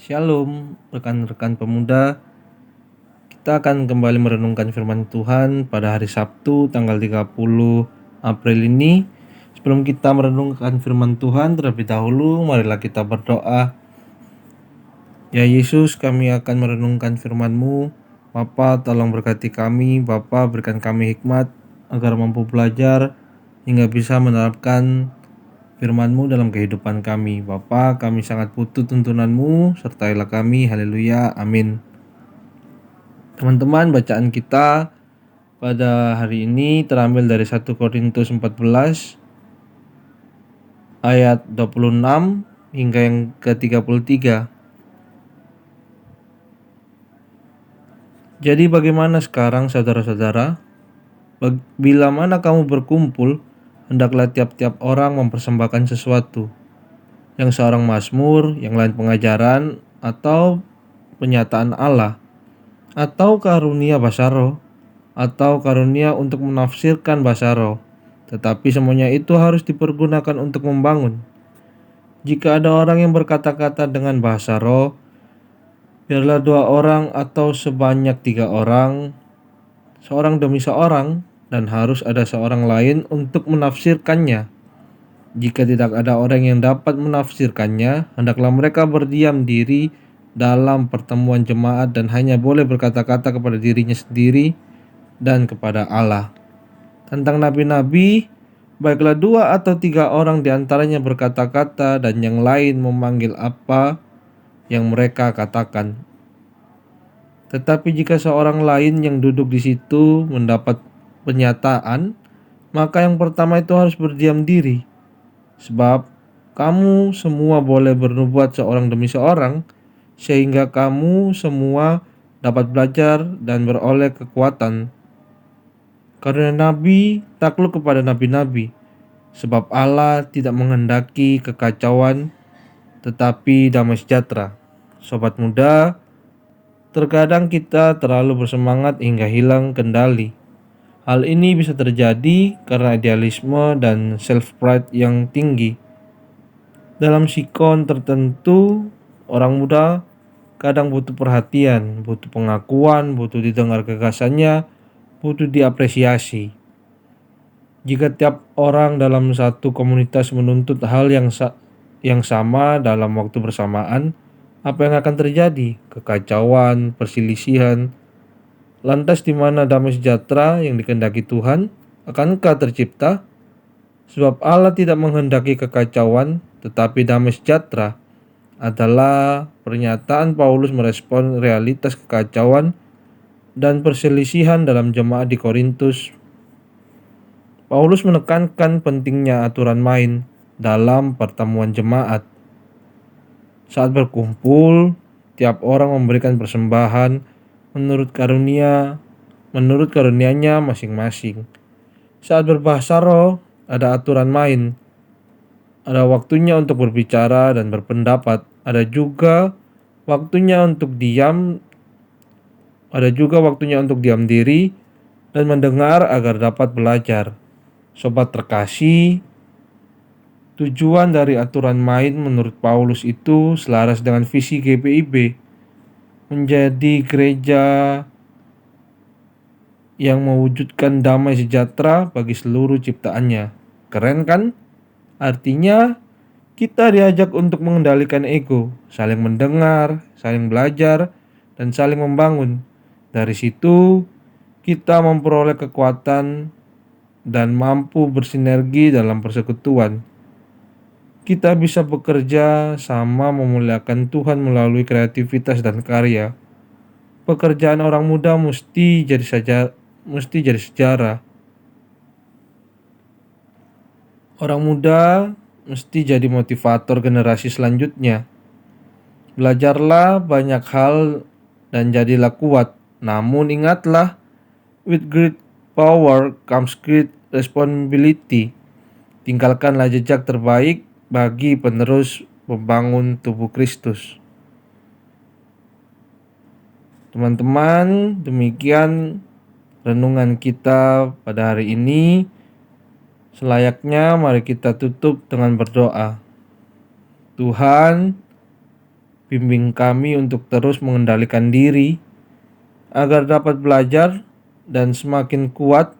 Shalom, rekan-rekan pemuda. Kita akan kembali merenungkan firman Tuhan pada hari Sabtu tanggal 30 April ini. Sebelum kita merenungkan firman Tuhan, terlebih dahulu marilah kita berdoa. Ya Yesus, kami akan merenungkan firman-Mu. Bapa, tolong berkati kami. Bapa, berikan kami hikmat agar mampu belajar hingga bisa menerapkan firman-Mu dalam kehidupan kami. Bapa, kami sangat butuh tuntunan-Mu, sertailah kami. Haleluya, amin. Teman-teman, bacaan kita pada hari ini terambil dari 1 Korintus 14 ayat 26 hingga yang ke-33. Jadi bagaimana sekarang saudara-saudara? Bila mana kamu berkumpul, hendaklah tiap-tiap orang mempersembahkan sesuatu. Yang seorang mazmur, yang lain pengajaran, atau penyataan Allah, atau karunia bahasa roh, atau karunia untuk menafsirkan bahasa roh. Tetapi semuanya itu harus dipergunakan untuk membangun. Jika ada orang yang berkata-kata dengan bahasa roh, biarlah 2 orang atau sebanyak 3 orang, seorang demi seorang, dan harus ada seorang lain untuk menafsirkannya. Jika tidak ada orang yang dapat menafsirkannya, hendaklah mereka berdiam diri dalam pertemuan jemaat dan hanya boleh berkata-kata kepada dirinya sendiri dan kepada Allah. Tentang nabi-nabi, baiklah 2 atau 3 orang diantaranya berkata-kata dan yang lain memanggil apa yang mereka katakan. Tetapi jika seorang lain yang duduk di situ mendapat penyataan, maka yang pertama itu harus berdiam diri. Sebab kamu semua boleh bernubuat seorang demi seorang, sehingga kamu semua dapat belajar dan beroleh kekuatan. Karena nabi takluk kepada nabi-nabi, sebab Allah tidak menghendaki kekacauan, tetapi damai sejahtera. Sobat muda, terkadang kita terlalu bersemangat hingga hilang kendali. Hal ini bisa terjadi karena idealisme dan self-pride yang tinggi. Dalam sikon tertentu, orang muda kadang butuh perhatian, butuh pengakuan, butuh didengar gagasannya, butuh diapresiasi. Jika tiap orang dalam satu komunitas menuntut hal yang sama dalam waktu bersamaan, apa yang akan terjadi? Kekacauan, perselisihan. Lantas di mana damai sejahtera yang dikehendaki Tuhan? Akankah tercipta? Sebab Allah tidak menghendaki kekacauan, tetapi damai sejahtera. Adalah pernyataan Paulus merespon realitas kekacauan dan perselisihan dalam jemaat di Korintus. Paulus menekankan pentingnya aturan main dalam pertemuan jemaat. Saat berkumpul, tiap orang memberikan persembahan menurut karunianya masing-masing. Saat berbahasa roh, ada aturan main. Ada waktunya untuk berbicara dan berpendapat. Ada juga waktunya untuk diam diri dan mendengar agar dapat belajar. Sobat terkasih, tujuan dari aturan main menurut Paulus itu selaras dengan visi GPIB, menjadi gereja yang mewujudkan damai sejahtera bagi seluruh ciptaannya. Keren kan? Artinya kita diajak untuk mengendalikan ego, saling mendengar, saling belajar, dan saling membangun. Dari situ kita memperoleh kekuatan dan mampu bersinergi dalam persekutuan. Kita bisa bekerja sama memuliakan Tuhan melalui kreativitas dan karya. Pekerjaan orang muda mesti jadi sejarah. Orang muda mesti jadi motivator generasi selanjutnya. Belajarlah banyak hal dan jadilah kuat. Namun ingatlah, with great power comes great responsibility. Tinggalkanlah jejak terbaik bagi penerus membangun tubuh Kristus. Teman-teman, demikian renungan kita pada hari ini. Selayaknya mari kita tutup dengan berdoa. Tuhan, Bimbing kami untuk terus mengendalikan diri agar dapat belajar dan semakin kuat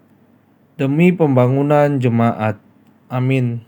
demi pembangunan jemaat. Amin.